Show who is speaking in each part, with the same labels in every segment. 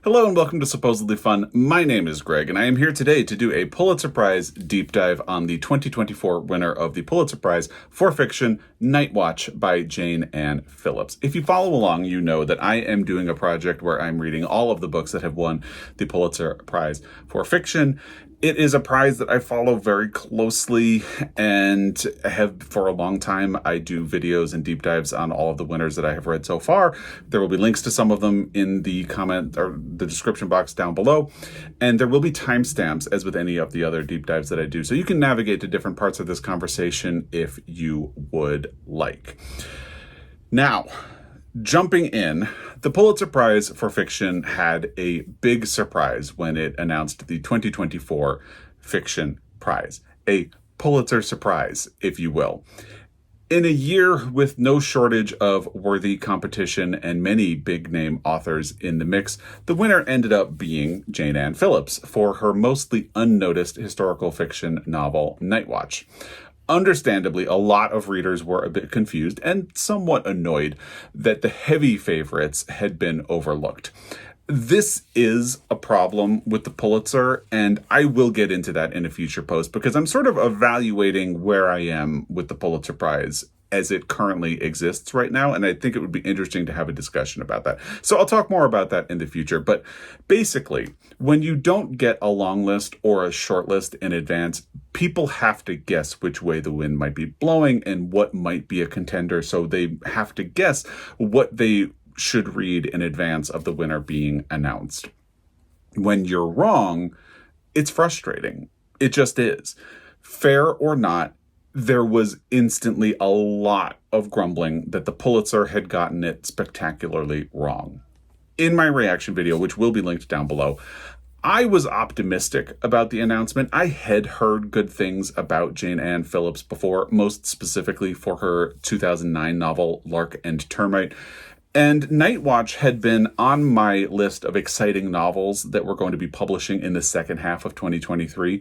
Speaker 1: Hello and welcome to Supposedly Fun. My name is Greg, and I am here today to do a Pulitzer Prize deep dive on the 2024 winner of the Pulitzer Prize for fiction, Night Watch by Jayne Anne Phillips. If you follow along, you know that I am doing a project where I'm reading all of the books that have won the Pulitzer Prize for fiction. It is a prize that I follow very closely and have for a long time. I do videos and deep dives on all of the winners that I have read so far. There will be links to some of them in the comment or the description box down below. And there will be timestamps as with any of the other deep dives that I do. So you can navigate to different parts of this conversation if you would like. Now, jumping in, the Pulitzer Prize for fiction had a big surprise when it announced the 2024 Fiction Prize. A Pulitzer surprise, if you will. In a year with no shortage of worthy competition and many big-name authors in the mix, the winner ended up being Jayne Anne Phillips for her mostly unnoticed historical fiction novel, Night Watch. Understandably, a lot of readers were a bit confused and somewhat annoyed that the heavy favorites had been overlooked. This is a problem with the Pulitzer, and I will get into that in a future post because I'm sort of evaluating where I am with the Pulitzer Prize as it currently exists right now, and I think it would be interesting to have a discussion about that. So I'll talk more about that in the future, but basically, when you don't get a long list or a short list in advance, people have to guess which way the wind might be blowing and what might be a contender, so they have to guess what they should read in advance of the winner being announced. When you're wrong, it's frustrating. It just is. Fair or not, there was instantly a lot of grumbling that the Pulitzer had gotten it spectacularly wrong. In my reaction video, which will be linked down below, I was optimistic about the announcement. I had heard good things about Jayne Anne Phillips before, most specifically for her 2009 novel, Lark and Termite. And Night Watch had been on my list of exciting novels that we're going to be publishing in the second half of 2023.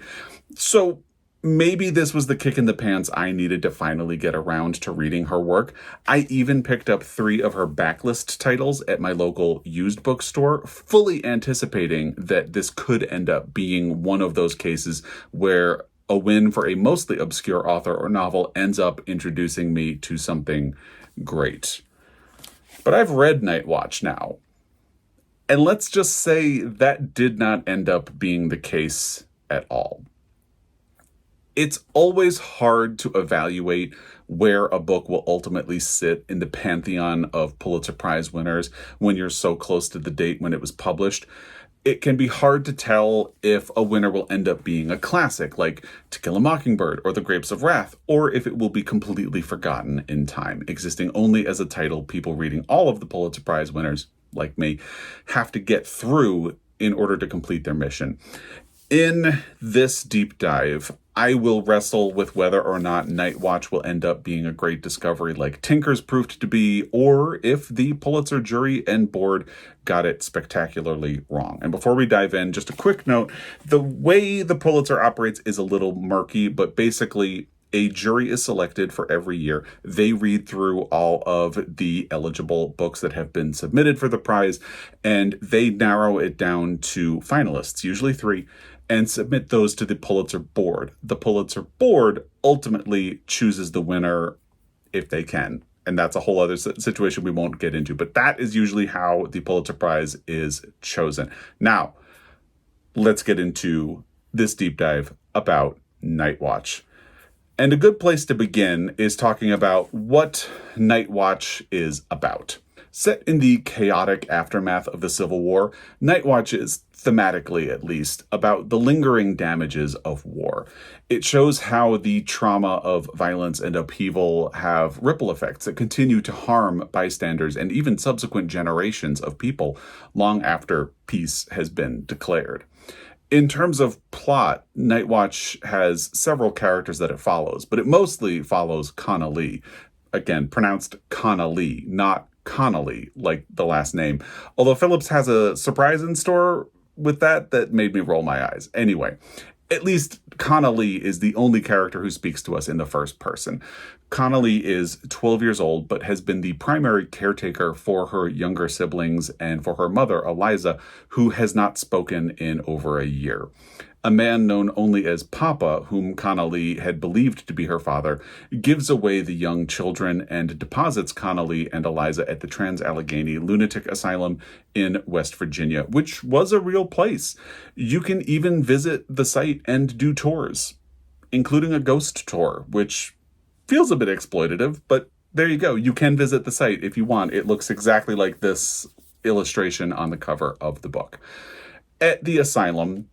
Speaker 1: So maybe this was the kick in the pants I needed to finally get around to reading her work. I even picked up 3 of her backlist titles at my local used bookstore, fully anticipating that this could end up being one of those cases where a win for a mostly obscure author or novel ends up introducing me to something great. But I've read Night Watch now, and let's just say that did not end up being the case at all. It's always hard to evaluate where a book will ultimately sit in the pantheon of Pulitzer Prize winners when you're so close to the date when it was published. It can be hard to tell if a winner will end up being a classic like To Kill a Mockingbird or The Grapes of Wrath, or if it will be completely forgotten in time, existing only as a title people reading all of the Pulitzer Prize winners, like me, have to get through in order to complete their mission. In this deep dive, I will wrestle with whether or not Night Watch will end up being a great discovery like Tinker's proved to be, or if the Pulitzer jury and board got it spectacularly wrong. And before we dive in, just a quick note, the way the Pulitzer operates is a little murky, but basically a jury is selected for every year. They read through all of the eligible books that have been submitted for the prize, and they narrow it down to finalists, usually 3, and submit those to the Pulitzer board. The Pulitzer board ultimately chooses the winner if they can. And that's a whole other situation we won't get into. But that is usually how the Pulitzer Prize is chosen. Now, let's get into this deep dive about Night Watch. And a good place to begin is talking about what Night Watch is about. Set in the chaotic aftermath of the Civil War, Night Watch is, thematically at least, about the lingering damages of war. It shows how the trauma of violence and upheaval have ripple effects that continue to harm bystanders and even subsequent generations of people long after peace has been declared. In terms of plot, Night Watch has several characters that it follows, but it mostly follows Connolly. Again, pronounced Connolly, not Connolly, like the last name. Although Phillips has a surprise in store with that made me roll my eyes. Anyway, At least Connolly is the only character who speaks to us in the first person. Connolly is 12 years old, but has been the primary caretaker for her younger siblings and for her mother, Eliza, who has not spoken in over a year. A man known only as Papa, whom Connolly had believed to be her father, gives away the young children and deposits Connolly and Eliza at the Trans-Allegheny Lunatic Asylum in West Virginia, which was a real place. You can even visit the site and do tours, including a ghost tour, which feels a bit exploitative, but there you go. You can visit the site if you want. It looks exactly like this illustration on the cover of the book. At the asylum,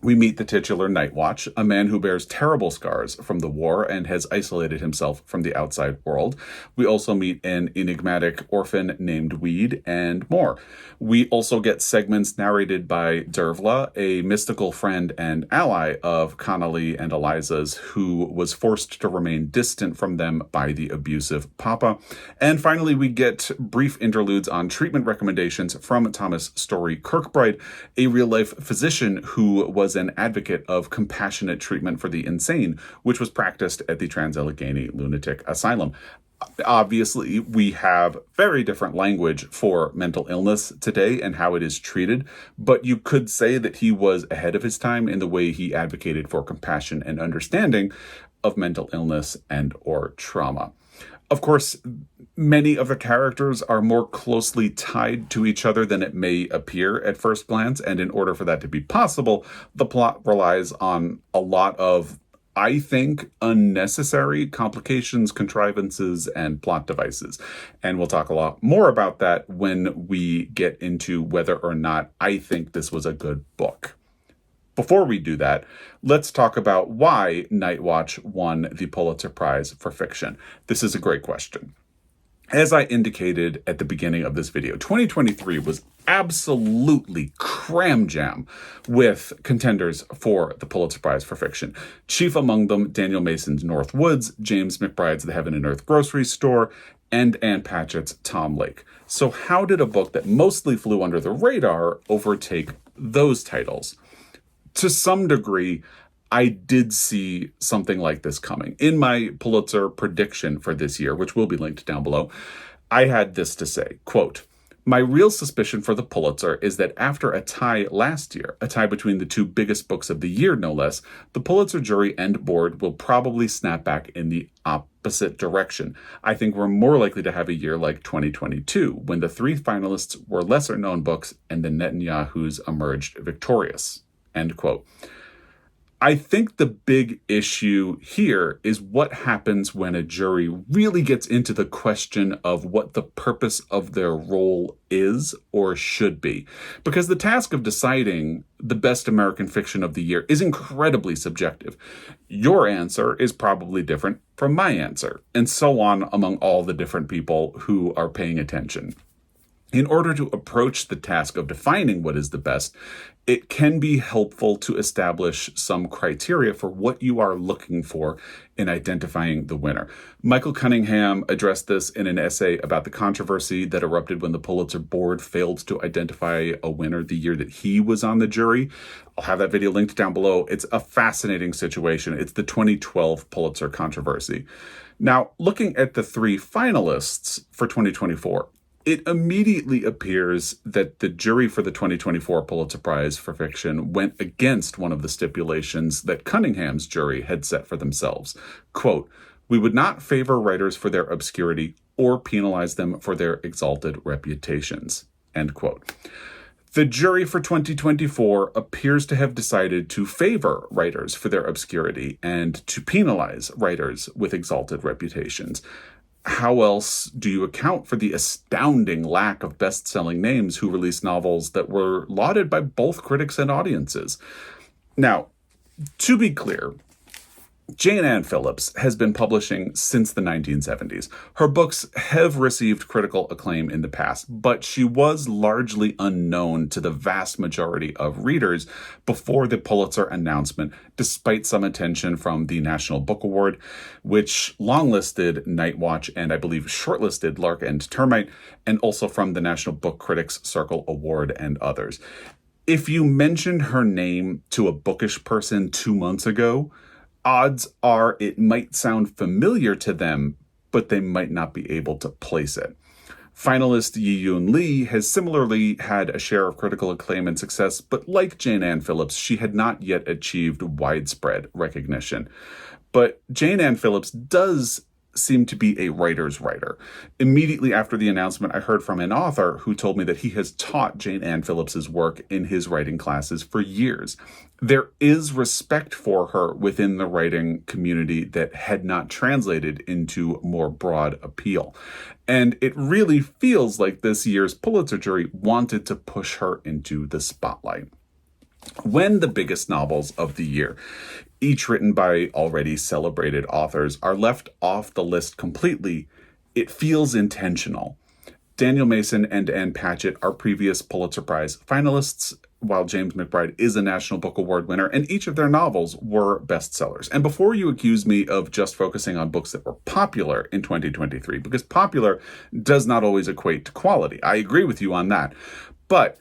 Speaker 1: we meet the titular Night Watch, a man who bears terrible scars from the war and has isolated himself from the outside world. We also meet an enigmatic orphan named Weed and more. We also get segments narrated by Dervla, a mystical friend and ally of Connolly and Eliza's, who was forced to remain distant from them by the abusive Papa. And finally, we get brief interludes on treatment recommendations from Thomas Story Kirkbride, a real-life physician who was an advocate of compassionate treatment for the insane, which was practiced at the Trans-Allegheny Lunatic Asylum. Obviously, we have very different language for mental illness today and how it is treated, but you could say that he was ahead of his time in the way he advocated for compassion and understanding of mental illness and or trauma. Of course, many of the characters are more closely tied to each other than it may appear at first glance, and in order for that to be possible, the plot relies on a lot of, I think, unnecessary complications, contrivances, and plot devices. And we'll talk a lot more about that when we get into whether or not I think this was a good book. Before we do that, let's talk about why Night Watch won the Pulitzer Prize for fiction. This is a great question. As I indicated at the beginning of this video, 2023 was absolutely cram jam with contenders for the Pulitzer Prize for fiction. Chief among them, Daniel Mason's North Woods, James McBride's The Heaven and Earth Grocery Store, and Ann Patchett's Tom Lake. So how did a book that mostly flew under the radar overtake those titles? To some degree, I did see something like this coming. In my Pulitzer prediction for this year, which will be linked down below, I had this to say, quote, "My real suspicion for the Pulitzer is that after a tie last year, a tie between the two biggest books of the year, no less, the Pulitzer jury and board will probably snap back in the opposite direction. I think we're more likely to have a year like 2022, when the three finalists were lesser-known books and the Netanyahus emerged victorious." End quote. I think the big issue here is what happens when a jury really gets into the question of what the purpose of their role is or should be. Because the task of deciding the best American fiction of the year is incredibly subjective. Your answer is probably different from my answer, and so on among all the different people who are paying attention. In order to approach the task of defining what is the best, it can be helpful to establish some criteria for what you are looking for in identifying the winner. Michael Cunningham addressed this in an essay about the controversy that erupted when the Pulitzer board failed to identify a winner the year that he was on the jury. I'll have that video linked down below. It's a fascinating situation. It's the 2012 Pulitzer controversy. Now, looking at the three finalists for 2024, it immediately appears that the jury for the 2024 Pulitzer Prize for fiction went against one of the stipulations that Cunningham's jury had set for themselves. Quote, "We would not favor writers for their obscurity or penalize them for their exalted reputations." End quote. The jury for 2024 appears to have decided to favor writers for their obscurity and to penalize writers with exalted reputations. How else do you account for the astounding lack of best-selling names who released novels that were lauded by both critics and audiences? Now, to be clear, Jayne Anne Phillips has been publishing since the 1970s. Her books have received critical acclaim in the past, but she was largely unknown to the vast majority of readers before the Pulitzer announcement, despite some attention from the National Book Award, which longlisted Night Watch and I believe shortlisted Lark and Termite, and also from the National Book Critics Circle Award and others. If you mentioned her name to a bookish person 2 months ago, odds are it might sound familiar to them, but they might not be able to place it. Finalist Yi-Yoon Lee has similarly had a share of critical acclaim and success, but like Jayne Anne Phillips, she had not yet achieved widespread recognition. But Jayne Anne Phillips does seem to be a writer's writer. Immediately after the announcement, I heard from an author who told me that he has taught Jayne Anne Phillips's work in his writing classes for years. There is respect for her within the writing community that had not translated into more broad appeal. And it really feels like this year's Pulitzer jury wanted to push her into the spotlight. When the biggest novels of the year, each written by already celebrated authors, are left off the list completely, it feels intentional. Daniel Mason and Ann Patchett are previous Pulitzer Prize finalists, while James McBride is a National Book Award winner, and each of their novels were bestsellers. And before you accuse me of just focusing on books that were popular in 2023, because popular does not always equate to quality. I agree with you on that. But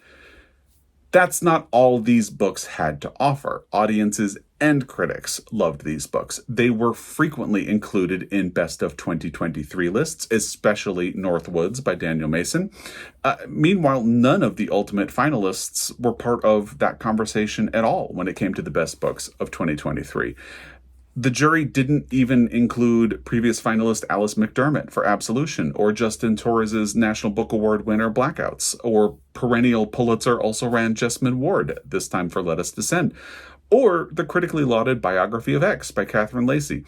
Speaker 1: that's not all these books had to offer. Audiences and critics loved these books. They were frequently included in Best of 2023 lists, especially Northwoods by Daniel Mason. Meanwhile, none of the ultimate finalists were part of that conversation at all when it came to the best books of 2023. The jury didn't even include previous finalist Alice McDermott for Absolution, or Justin Torres's National Book Award winner Blackouts, or perennial Pulitzer also-ran Jessamine Ward, this time for Let Us Descend, or the critically lauded Biography of X by Catherine Lacey.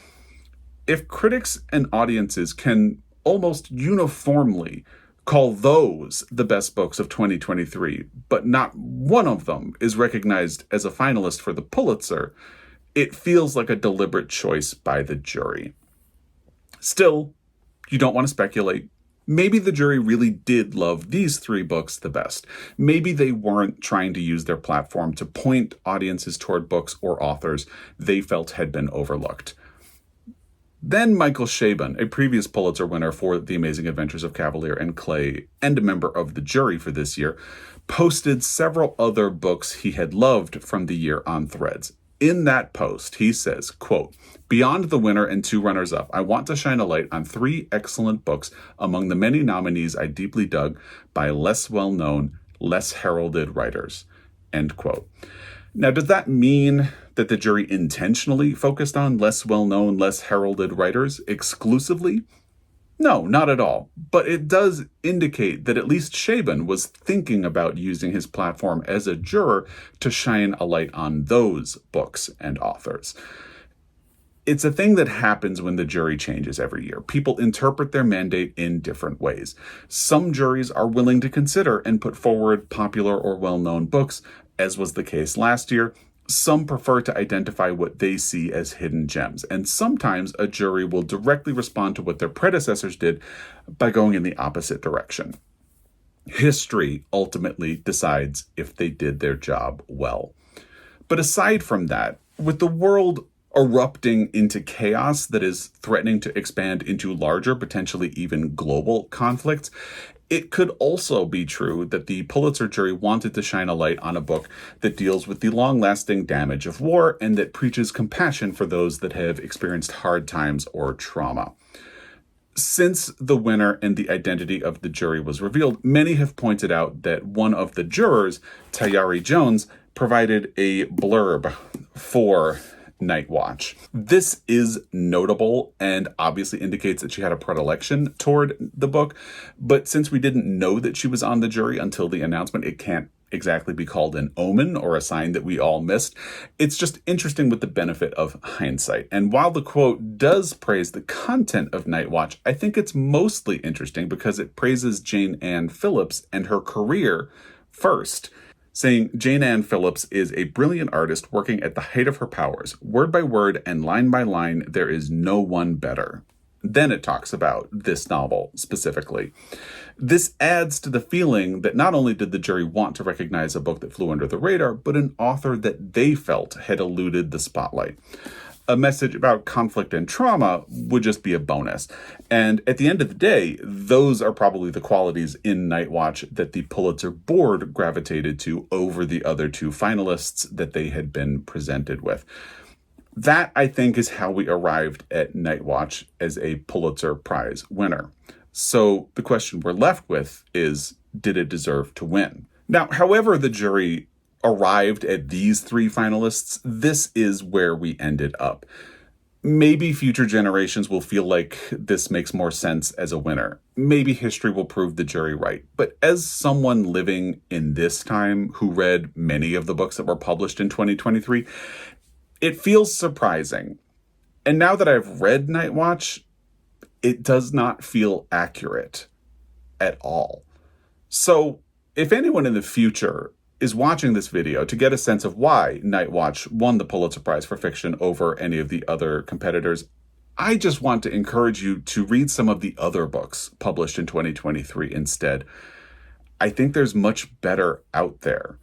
Speaker 1: If critics and audiences can almost uniformly call those the best books of 2023, but not one of them is recognized as a finalist for the Pulitzer, it feels like a deliberate choice by the jury. Still, you don't want to speculate. Maybe the jury really did love these three books the best. Maybe they weren't trying to use their platform to point audiences toward books or authors they felt had been overlooked. Then Michael Chabon, a previous Pulitzer winner for The Amazing Adventures of Cavalier and Clay and a member of the jury for this year, posted several other books he had loved from the year on Threads. In that post, he says, quote, "Beyond the winner and two runners-up, I want to shine a light on three excellent books among the many nominees I deeply dug by less well-known, less heralded writers." End quote. Now, does that mean that the jury intentionally focused on less well-known, less heralded writers exclusively? No, not at all. But it does indicate that at least Chabon was thinking about using his platform as a juror to shine a light on those books and authors. It's a thing that happens when the jury changes every year. People interpret their mandate in different ways. Some juries are willing to consider and put forward popular or well-known books, as was the case last year. Some prefer to identify what they see as hidden gems, and sometimes a jury will directly respond to what their predecessors did by going in the opposite direction. History ultimately decides if they did their job well. But aside from that, with the world erupting into chaos that is threatening to expand into larger, potentially even global conflicts, it could also be true that the Pulitzer jury wanted to shine a light on a book that deals with the long-lasting damage of war and that preaches compassion for those that have experienced hard times or trauma. Since the winner and the identity of the jury was revealed, many have pointed out that one of the jurors, Tayari Jones, provided a blurb for Night Watch. This is notable and obviously indicates that she had a predilection toward the book, but since we didn't know that she was on the jury until the announcement, it can't exactly be called an omen or a sign that we all missed. It's just interesting with the benefit of hindsight. And while the quote does praise the content of Night Watch, I think it's mostly interesting because it praises Jayne Anne Phillips and her career first, saying Jayne Anne Phillips is a brilliant artist working at the height of her powers. Word by word and line by line, there is no one better. Then it talks about this novel specifically. This adds to the feeling that not only did the jury want to recognize a book that flew under the radar, but an author that they felt had eluded the spotlight. A message about conflict and trauma would just be a bonus. And at the end of the day, those are probably the qualities in Night Watch that the Pulitzer board gravitated to over the other two finalists that they had been presented with. That, I think, is how we arrived at Night Watch as a Pulitzer Prize winner. So the question we're left with is, did it deserve to win? Now, however the jury arrived at these three finalists, this is where we ended up. Maybe future generations will feel like this makes more sense as a winner. Maybe history will prove the jury right. But as someone living in this time who read many of the books that were published in 2023, it feels surprising. And now that I've read Night Watch, it does not feel accurate at all. So if anyone in the future is watching this video to get a sense of why Night Watch won the Pulitzer Prize for fiction over any of the other competitors, I just want to encourage you to read some of the other books published in 2023 instead. I think there's much better out there.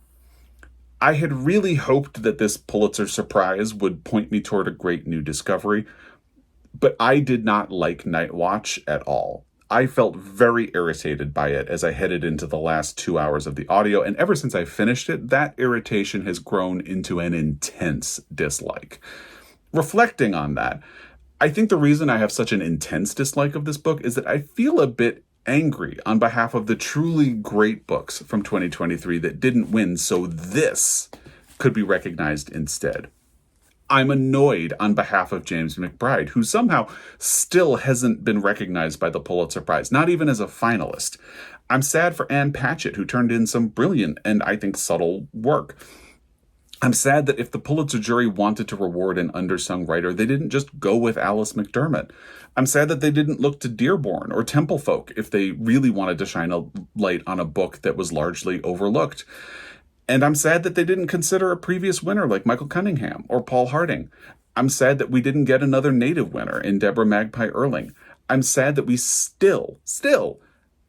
Speaker 1: I had really hoped that this Pulitzer surprise would point me toward a great new discovery, but I did not like Night Watch at all. I felt very irritated by it as I headed into the last 2 hours of the audio, and ever since I finished it, that irritation has grown into an intense dislike. Reflecting on that, I think the reason I have such an intense dislike of this book is that I feel a bit angry on behalf of the truly great books from 2023 that didn't win, so this could be recognized instead. I'm annoyed on behalf of James McBride, who somehow still hasn't been recognized by the Pulitzer Prize, not even as a finalist. I'm sad for Ann Patchett, who turned in some brilliant and, I think, subtle work. I'm sad that if the Pulitzer jury wanted to reward an undersung writer, they didn't just go with Alice McDermott. I'm sad that they didn't look to Dearborn or Templefolk if they really wanted to shine a light on a book that was largely overlooked. And I'm sad that they didn't consider a previous winner like Michael Cunningham or Paul Harding. I'm sad that we didn't get another native winner in Deborah Magpie Erling. I'm sad that we still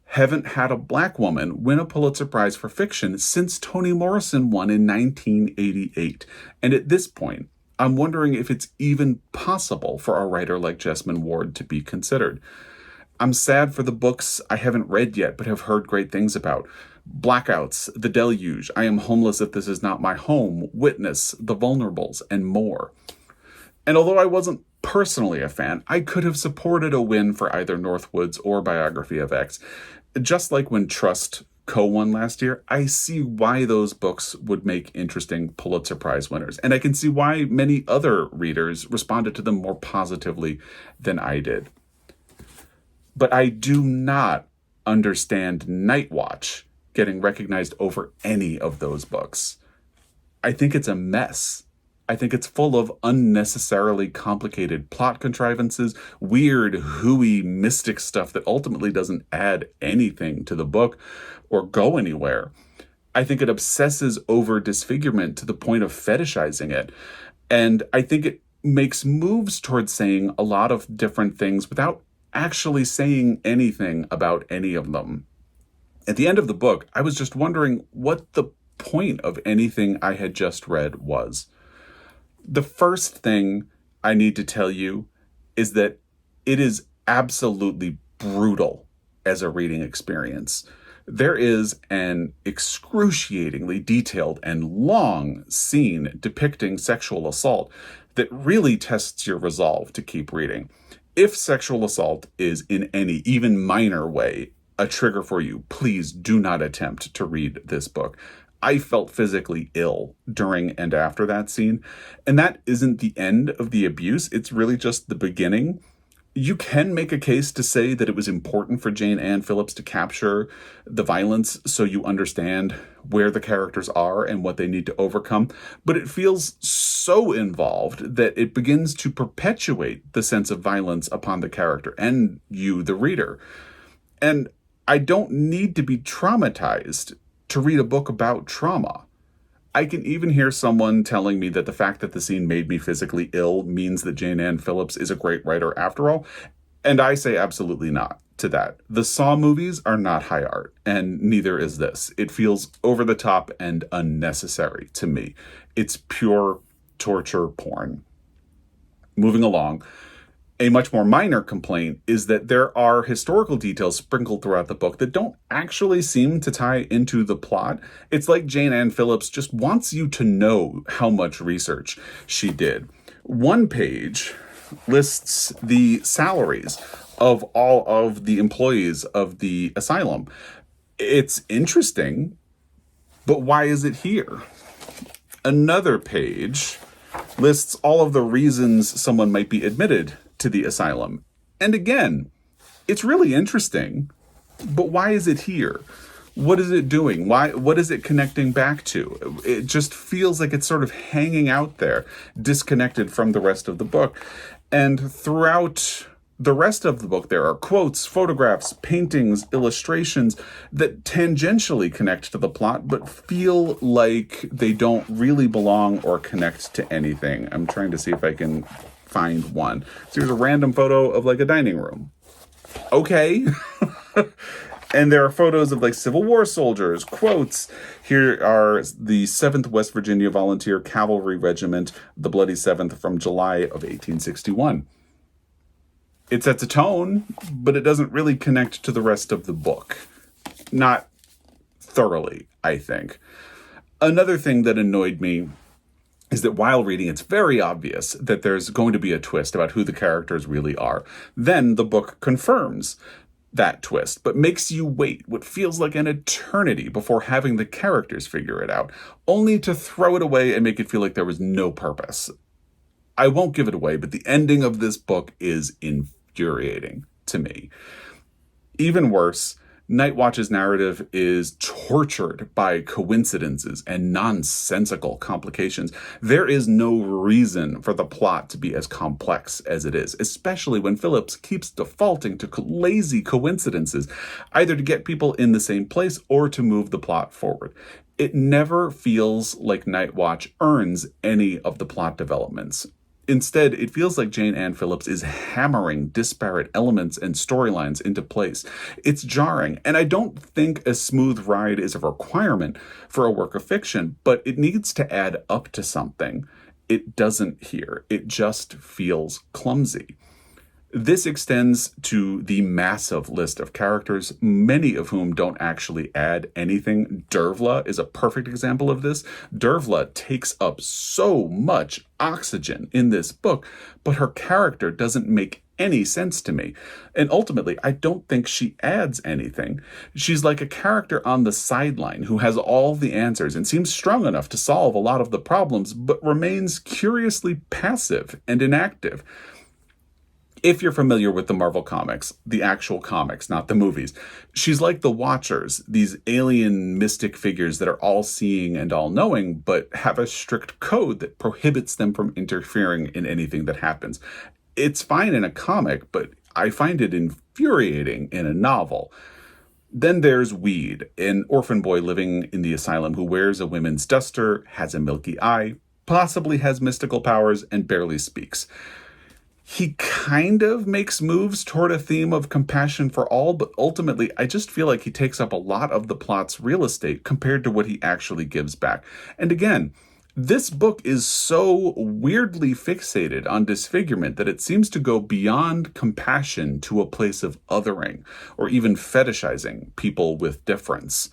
Speaker 1: haven't had a Black woman win a Pulitzer Prize for fiction since Toni Morrison won in 1988. And at this point, I'm wondering if it's even possible for a writer like Jesmyn Ward to be considered. I'm sad for the books I haven't read yet but have heard great things about. Blackouts, The Deluge, I Am Homeless If This Is Not My Home, Witness, The Vulnerables, and more. And although I wasn't personally a fan, I could have supported a win for either Northwoods or Biography of X. Just like when Trust co-won last year, I see why those books would make interesting Pulitzer Prize winners. And I can see why many other readers responded to them more positively than I did. But I do not understand Night Watch getting recognized over any of those books. I think it's a mess. I think it's full of unnecessarily complicated plot contrivances, weird, hooey, mystic stuff that ultimately doesn't add anything to the book or go anywhere. I think it obsesses over disfigurement to the point of fetishizing it. And I think it makes moves towards saying a lot of different things without actually saying anything about any of them. At the end of the book, I was just wondering what the point of anything I had just read was. The first thing I need to tell you is that it is absolutely brutal as a reading experience. There is an excruciatingly detailed and long scene depicting sexual assault that really tests your resolve to keep reading. If sexual assault is in any even minor way a trigger for you, please do not attempt to read this book. I felt physically ill during and after that scene. And that isn't the end of the abuse. It's really just the beginning. You can make a case to say that it was important for Jayne Anne Phillips to capture the violence so you understand where the characters are and what they need to overcome. But it feels so involved that it begins to perpetuate the sense of violence upon the character and you, the reader. And I don't need to be traumatized to read a book about trauma. I can even hear someone telling me that the fact that the scene made me physically ill means that Jayne Anne Phillips is a great writer after all. And I say absolutely not to that. The Saw movies are not high art, and neither is this. It feels over the top and unnecessary to me. It's pure torture porn. Moving along, a much more minor complaint is that there are historical details sprinkled throughout the book that don't actually seem to tie into the plot. It's like Jayne Anne Phillips just wants you to know how much research she did. One page lists the salaries of all of the employees of the asylum. It's interesting, but why is it here? Another page lists all of the reasons someone might be admitted to the asylum. And again, it's really interesting, but why is it here? What is it doing? What is it connecting back to? It just feels like it's sort of hanging out there, disconnected from the rest of the book. And throughout the rest of the book, there are quotes, photographs, paintings, illustrations that tangentially connect to the plot, but feel like they don't really belong or connect to anything. I'm trying to see if I can find one. So here's a random photo of like a dining room. Okay. And there are photos of like Civil War soldiers, quotes. Here are the 7th West Virginia Volunteer Cavalry Regiment, the Bloody 7th from July of 1861. It sets a tone, but it doesn't really connect to the rest of the book. Not thoroughly, I think. Another thing that annoyed me is that while reading, it's very obvious that there's going to be a twist about who the characters really are. Then the book confirms that twist, but makes you wait what feels like an eternity before having the characters figure it out, only to throw it away and make it feel like there was no purpose. I won't give it away, but the ending of this book is infuriating to me. Even worse, Night Watch's narrative is tortured by coincidences and nonsensical complications. There is no reason for the plot to be as complex as it is, especially when Phillips keeps defaulting to lazy coincidences, either to get people in the same place or to move the plot forward. It never feels like Night Watch earns any of the plot developments. Instead, it feels like Jayne Anne Phillips is hammering disparate elements and storylines into place. It's jarring, and I don't think a smooth ride is a requirement for a work of fiction, but it needs to add up to something. It doesn't here. It just feels clumsy. This extends to the massive list of characters, many of whom don't actually add anything. Dervla is a perfect example of this. Dervla takes up so much oxygen in this book, but her character doesn't make any sense to me. And ultimately, I don't think she adds anything. She's like a character on the sideline who has all the answers and seems strong enough to solve a lot of the problems, but remains curiously passive and inactive. If you're familiar with the Marvel comics, the actual comics, not the movies, she's like the Watchers, these alien mystic figures that are all-seeing and all-knowing, but have a strict code that prohibits them from interfering in anything that happens. It's fine in a comic, but I find it infuriating in a novel. Then there's Weed, an orphan boy living in the asylum who wears a women's duster, has a milky eye, possibly has mystical powers, and barely speaks. He kind of makes moves toward a theme of compassion for all, but ultimately I just feel like he takes up a lot of the plot's real estate compared to what he actually gives back. And again, this book is so weirdly fixated on disfigurement that it seems to go beyond compassion to a place of othering, or even fetishizing people with difference.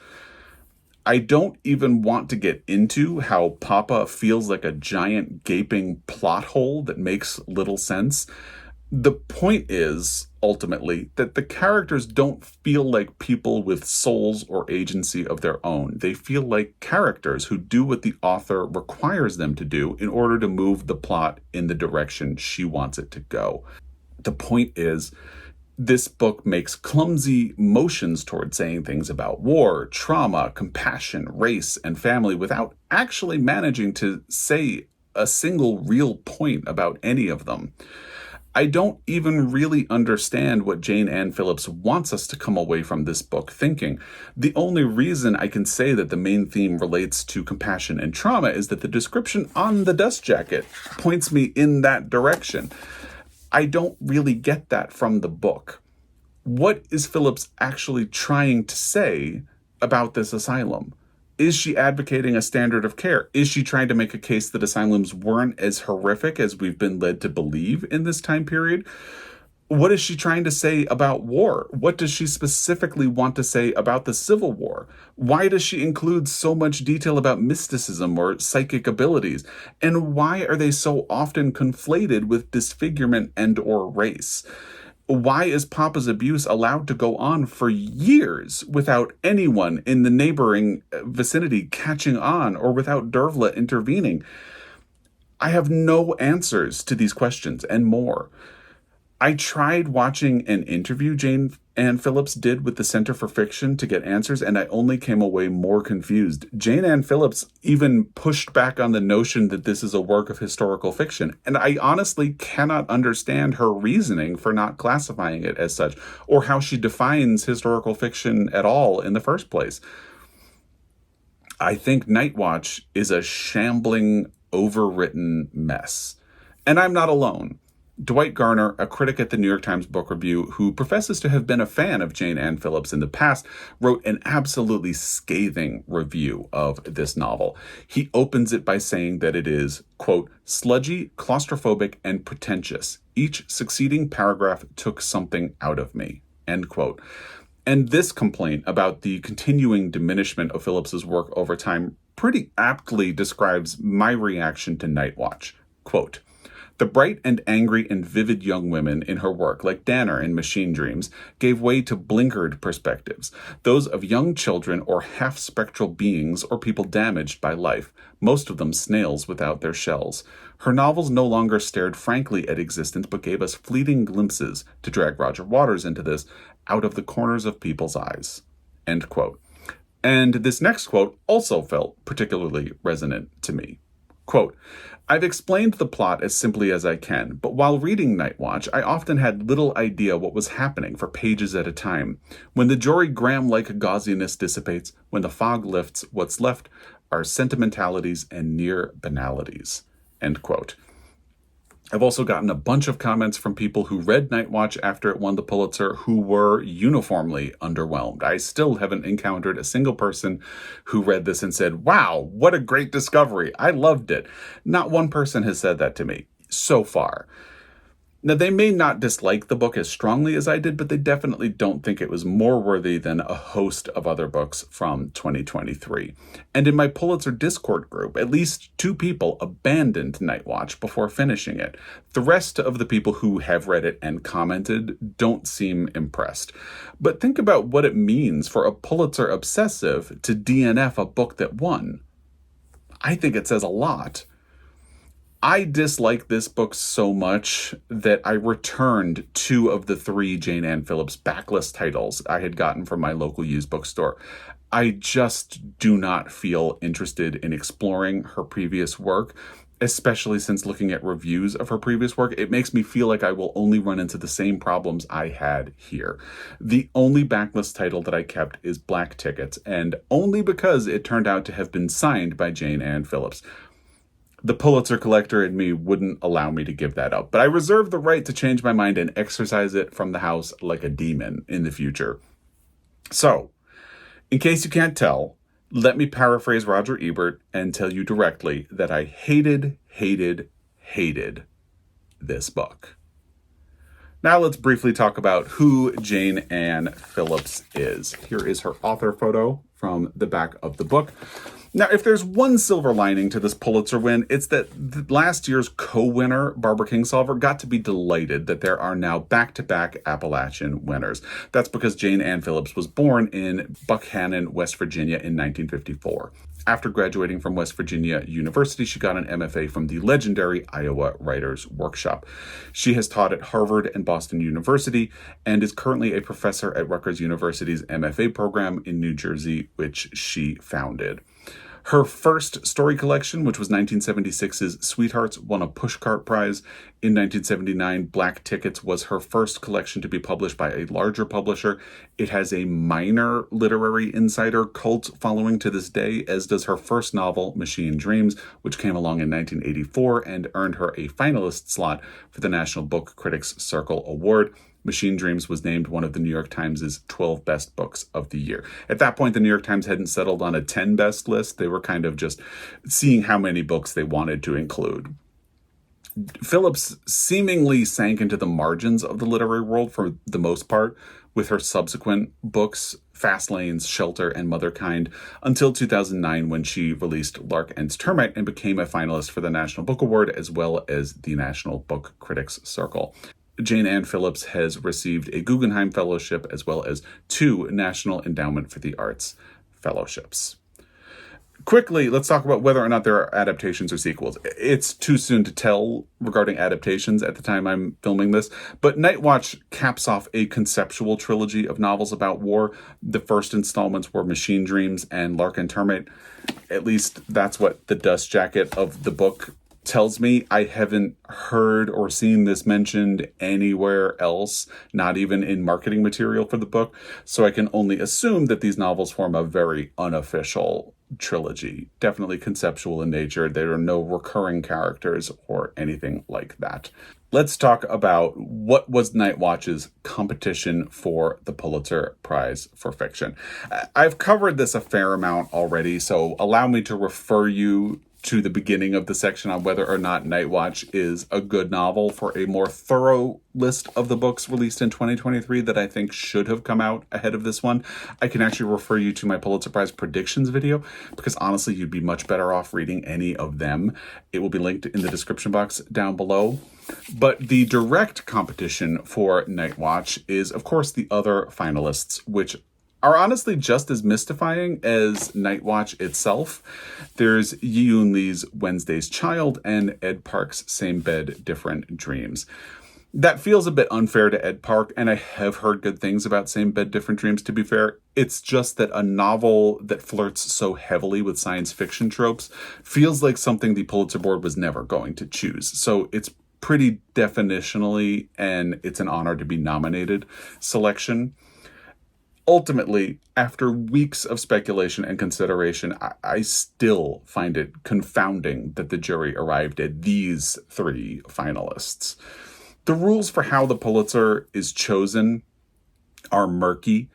Speaker 1: I don't even want to get into how Papa feels like a giant gaping plot hole that makes little sense. The point is, ultimately, that the characters don't feel like people with souls or agency of their own. They feel like characters who do what the author requires them to do in order to move the plot in the direction she wants it to go. The point is, this book makes clumsy motions toward saying things about war, trauma, compassion, race, and family without actually managing to say a single real point about any of them. I don't even really understand what Jayne Anne Phillips wants us to come away from this book thinking. The only reason I can say that the main theme relates to compassion and trauma is that the description on the dust jacket points me in that direction. I don't really get that from the book. What is Phillips actually trying to say about this asylum? Is she advocating a standard of care? Is she trying to make a case that asylums weren't as horrific as we've been led to believe in this time period? What is she trying to say about war? What does she specifically want to say about the Civil War? Why does she include so much detail about mysticism or psychic abilities? And why are they so often conflated with disfigurement and or race? Why is Papa's abuse allowed to go on for years without anyone in the neighboring vicinity catching on or without Dervla intervening? I have no answers to these questions and more. I tried watching an interview Jayne Anne Phillips did with the Center for Fiction to get answers, and I only came away more confused. Jayne Anne Phillips even pushed back on the notion that this is a work of historical fiction, and I honestly cannot understand her reasoning for not classifying it as such, or how she defines historical fiction at all in the first place. I think Night Watch is a shambling, overwritten mess. And I'm not alone. Dwight Garner, a critic at the New York Times Book Review who professes to have been a fan of Jayne Anne Phillips in the past, wrote an absolutely scathing review of this novel. He opens it by saying that it is, quote, sludgy, claustrophobic, and pretentious. Each succeeding paragraph took something out of me, end quote. And this complaint about the continuing diminishment of Phillips's work over time pretty aptly describes my reaction to Night Watch. Quote, the bright and angry and vivid young women in her work, like Danner in Machine Dreams, gave way to blinkered perspectives, those of young children or half-spectral beings or people damaged by life, most of them snails without their shells. Her novels no longer stared frankly at existence, but gave us fleeting glimpses, to drag Roger Waters into this, out of the corners of people's eyes. End quote. And this next quote also felt particularly resonant to me. Quote, I've explained the plot as simply as I can, but while reading Night Watch, I often had little idea what was happening for pages at a time. When the Jory Graham-like gauziness dissipates, when the fog lifts, what's left are sentimentalities and near banalities. End quote. I've also gotten a bunch of comments from people who read Night Watch after it won the Pulitzer who were uniformly underwhelmed. I still haven't encountered a single person who read this and said, wow, what a great discovery. I loved it. Not one person has said that to me so far. Now, they may not dislike the book as strongly as I did, but they definitely don't think it was more worthy than a host of other books from 2023. And in my Pulitzer Discord group, at least 2 people abandoned Night Watch before finishing it. The rest of the people who have read it and commented don't seem impressed. But think about what it means for a Pulitzer obsessive to DNF a book that won. I think it says a lot. I dislike this book so much that I returned 2 of the 3 Jayne Anne Phillips backlist titles I had gotten from my local used bookstore. I just do not feel interested in exploring her previous work, especially since looking at reviews of her previous work, it makes me feel like I will only run into the same problems I had here. The only backlist title that I kept is Black Tickets, and only because it turned out to have been signed by Jayne Anne Phillips. The Pulitzer collector in me wouldn't allow me to give that up, but I reserve the right to change my mind and exorcise it from the house like a demon in the future. So, in case you can't tell, let me paraphrase Roger Ebert and tell you directly that I hated this book. Now let's briefly talk about who Jayne Anne Phillips is. Here is her author photo from the back of the book. Now, if there's one silver lining to this Pulitzer win, it's that last year's co-winner, Barbara Kingsolver, got to be delighted that there are now back-to-back Appalachian winners. That's because Jayne Anne Phillips was born in Buckhannon, West Virginia in 1954. After graduating from West Virginia University, she got an MFA from the legendary Iowa Writers Workshop. She has taught at Harvard and Boston University and is currently a professor at Rutgers University's MFA program in New Jersey, which she founded. Her first story collection, which was 1976's Sweethearts, won a Pushcart Prize. In 1979, Black Tickets was her first collection to be published by a larger publisher. It has a minor literary insider cult following to this day, as does her first novel, Machine Dreams, which came along in 1984 and earned her a finalist slot for the National Book Critics Circle Award. Machine Dreams was named one of the New York Times' 12 best books of the year. At that point, the New York Times hadn't settled on a 10 best list. They were kind of just seeing how many books they wanted to include. Phillips seemingly sank into the margins of the literary world for the most part with her subsequent books, Fast Lanes, Shelter, and Motherkind, until 2009 when she released Lark Ends Termite and became a finalist for the National Book Award as well as the National Book Critics Circle. Jayne Anne Phillips has received a Guggenheim Fellowship as well as 2 National Endowment for the Arts fellowships. Quickly, let's talk about whether or not there are adaptations or sequels. It's too soon to tell regarding adaptations at the time I'm filming this, but Night Watch caps off a conceptual trilogy of novels about war. The first installments were Machine Dreams and Lark and Termite. At least that's what the dust jacket of the book tells me. I haven't heard or seen this mentioned anywhere else, not even in marketing material for the book, so I can only assume that these novels form a very unofficial trilogy, definitely conceptual in nature. There are no recurring characters or anything like that. Let's talk about what was Night Watch's competition for the Pulitzer Prize for Fiction. I've covered this a fair amount already, so allow me to refer you to the beginning of the section on whether or not Night Watch is a good novel for a more thorough list of the books released in 2023 that I think should have come out ahead of this one. I can actually refer you to my Pulitzer Prize predictions video because honestly, you'd be much better off reading any of them. It will be linked in the description box down below. But the direct competition for Night Watch is, of course, the other finalists, which are honestly just as mystifying as Night Watch itself. There's Yi-Yoon Lee's Wednesday's Child and Ed Park's Same Bed, Different Dreams. That feels a bit unfair to Ed Park, and I have heard good things about Same Bed, Different Dreams, to be fair. It's just that a novel that flirts so heavily with science fiction tropes feels like something the Pulitzer Board was never going to choose. So it's pretty definitionally, and it's an honor to be nominated selection. Ultimately, after weeks of speculation and consideration, I still find it confounding that the jury arrived at these 3 finalists. The rules for how the Pulitzer is chosen are murky,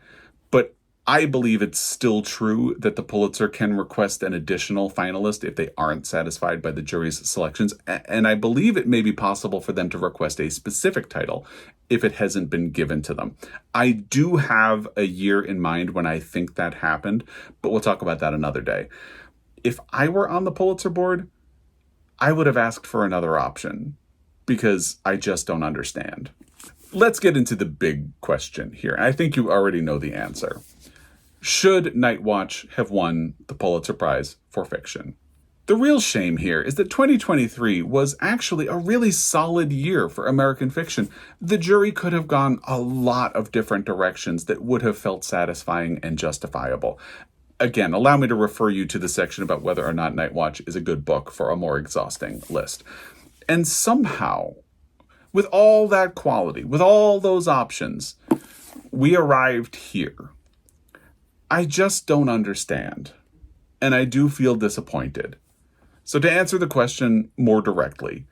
Speaker 1: but I believe it's still true that the Pulitzer can request an additional finalist if they aren't satisfied by the jury's selections, and I believe it may be possible for them to request a specific title if it hasn't been given to them. I do have a year in mind when I think that happened, but we'll talk about that another day. If I were on the Pulitzer board, I would have asked for another option because I just don't understand. Let's get into the big question here. I think you already know the answer. Should Night Watch have won the Pulitzer Prize for Fiction? The real shame here is that 2023 was actually a really solid year for American fiction. The jury could have gone a lot of different directions that would have felt satisfying and justifiable. Again, allow me to refer you to the section about whether or not Night Watch is a good book for a more exhausting list. And somehow, with all that quality, with all those options, we arrived here. I just don't understand. And I do feel disappointed. So to answer the question more directly,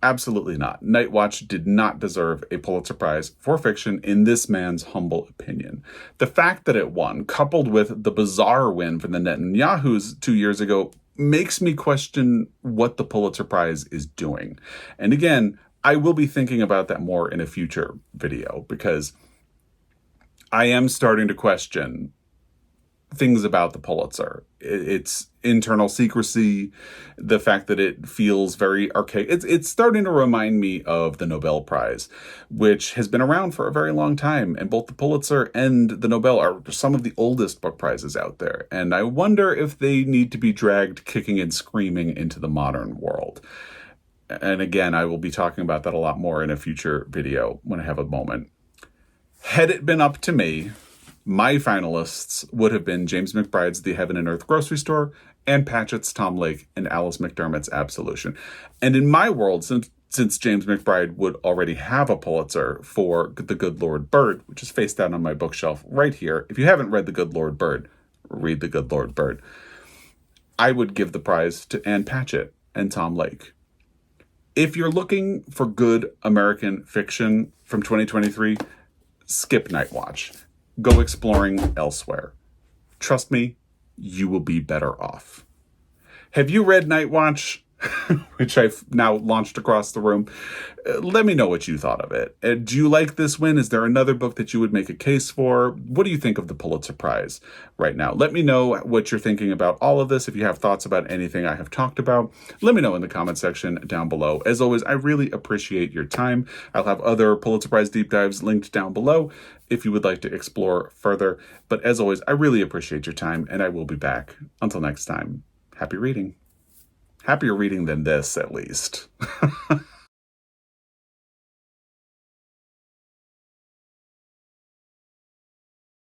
Speaker 1: absolutely not. Night Watch did not deserve a Pulitzer Prize for Fiction in this man's humble opinion. The fact that it won, coupled with the bizarre win from the Netanyahus 2 years ago, makes me question what the Pulitzer Prize is doing. And again, I will be thinking about that more in a future video because I am starting to question things about the Pulitzer. Its internal secrecy, the fact that it feels very archaic. It's starting to remind me of the Nobel Prize, which has been around for a very long time. And both the Pulitzer and the Nobel are some of the oldest book prizes out there. And I wonder if they need to be dragged kicking and screaming into the modern world. And again, I will be talking about that a lot more in a future video when I have a moment. Had it been up to me, my finalists would have been James McBride's The Heaven and Earth Grocery Store, Anne Patchett's Tom Lake, and Alice McDermott's Absolution. And in my world, since James McBride would already have a Pulitzer for The Good Lord Bird, which is face down on my bookshelf right here. If you haven't read The Good Lord Bird, read The Good Lord Bird. I would give the prize to Anne Patchett and Tom Lake. If you're looking for good American fiction from 2023, skip Night Watch. Go exploring elsewhere. Trust me, you will be better off. Have you read Night Watch, which I've now launched across the room? Let me know what you thought of it. Do you like this win? Is there another book that you would make a case for? What do you think of the Pulitzer Prize right now? Let me know what you're thinking about all of this. If you have thoughts about anything I have talked about, let me know in the comment section down below. As always, I really appreciate your time. I'll have other Pulitzer Prize deep dives linked down below if you would like to explore further. But as always, I really appreciate your time, and I will be back. Until next time, happy reading. Happier reading than this, at least.